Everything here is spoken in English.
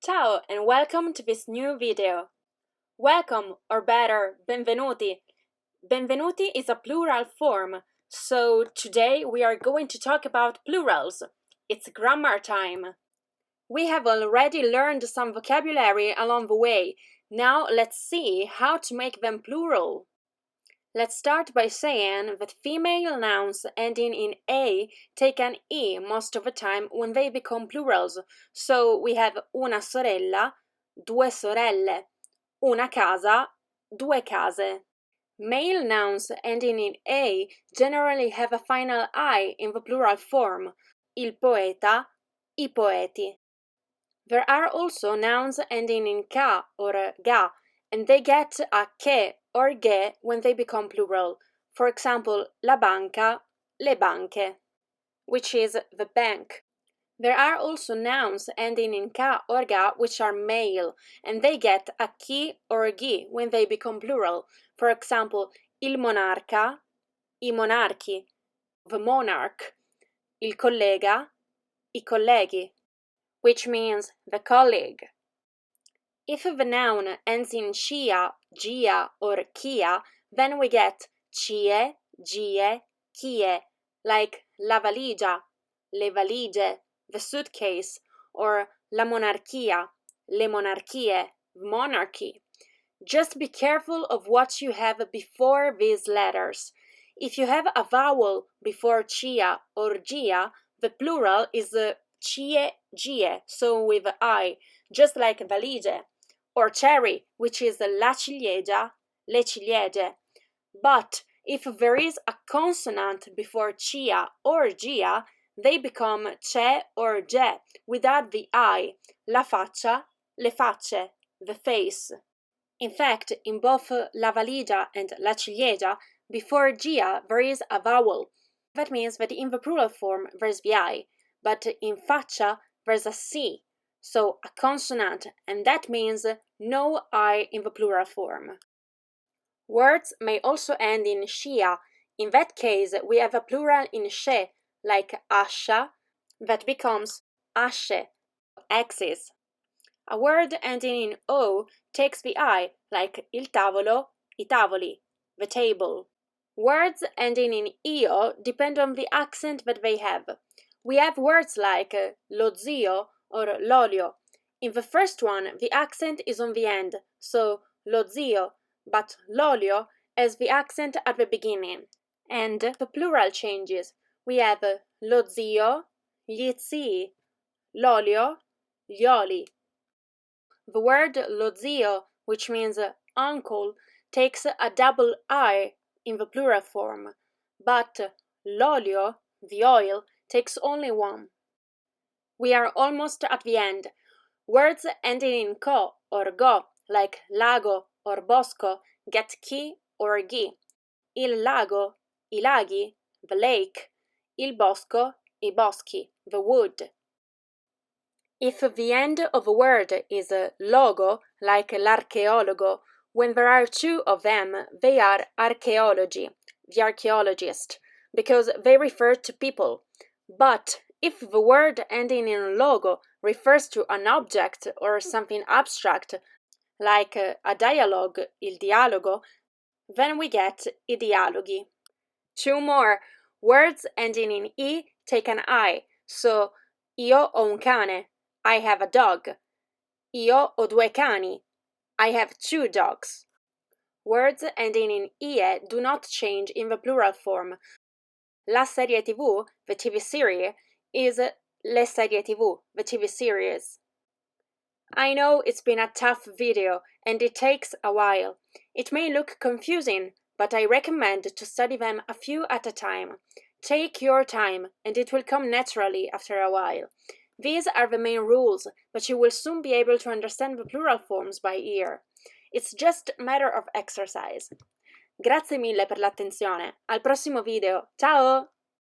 Ciao and welcome to this new video. Welcome, or better, benvenuti. Benvenuti is a plural form, so today we are going to talk about plurals. It's grammar time. We have already learned some vocabulary along the way. Now let's see how to make them plural. Let's start by saying that female nouns ending in A take an E most of the time when they become plurals. So we have una sorella, due sorelle, una casa, due case. Male nouns ending in A generally have a final I in the plural form, il poeta, I poeti. There are also nouns ending in ca or ga, and they get a che or ge when they become plural. For example, la banca, le banche, which is the bank. There are also nouns ending in ca or ga which are male, and they get a chi or gi when they become plural. For example, il monarca, I monarchi, the monarch, il collega, I colleghi, which means the colleague. If the noun ends in cia, gia, or chia, then we get cie, gie, chie, like la valigia, le valigie, the suitcase, or la monarchia, le monarchie, monarchy. Just be careful of what you have before these letters. If you have a vowel before chia or gia, the plural is cie, gie, so with I, just like valigie, or cherry, which is la ciliegia, le ciliegie. But if there is a consonant before chia or gia, they become ce or ge without the I, la faccia, le facce, the face. In fact, in both la valigia and la ciliegia, before gia there is a vowel. That means that in the plural form there's the I, but in faccia there's a C, so a consonant, and that means no I in the plural form. Words may also end in scia. In that case, we have a plural in sce, like ascia, that becomes asce, axis. A word ending in o takes the I, like il tavolo, I tavoli, the table. Words ending in io depend on the accent that they have. We have words like lo zio or l'olio. In the first one, the accent is on the end, so lo zio, but l'olio has the accent at the beginning. And the plural changes. We have lo zio, gli zii, l'olio, gli oli. The word lo zio, which means uncle, takes a double I in the plural form, but l'olio, the oil, takes only one. We are almost at the end. Words ending in co or go, like lago or bosco, get chi or gi. Il lago, I laghi, the lake. Il bosco, I boschi, the wood. If the end of a word is logo, like l'archeologo, when there are two of them, they are archaeology, the archaeologist, because they refer to people. But if the word ending in logo refers to an object or something abstract, like a dialogue, il dialogo, then we get I dialoghi. Two more. Words ending in I take an I, so io ho un cane, I have a dog. Io ho due cani, I have two dogs. Words ending in ie do not change in the plural form. La serie TV, the TV series, is le serie TV, the TV series. I know it's been a tough video and it takes a while. It may look confusing, but I recommend to study them a few at a time. Take your time and it will come naturally after a while. These are the main rules, but you will soon be able to understand the plural forms by ear. It's just a matter of exercise. Grazie mille per l'attenzione. Al prossimo video. Ciao!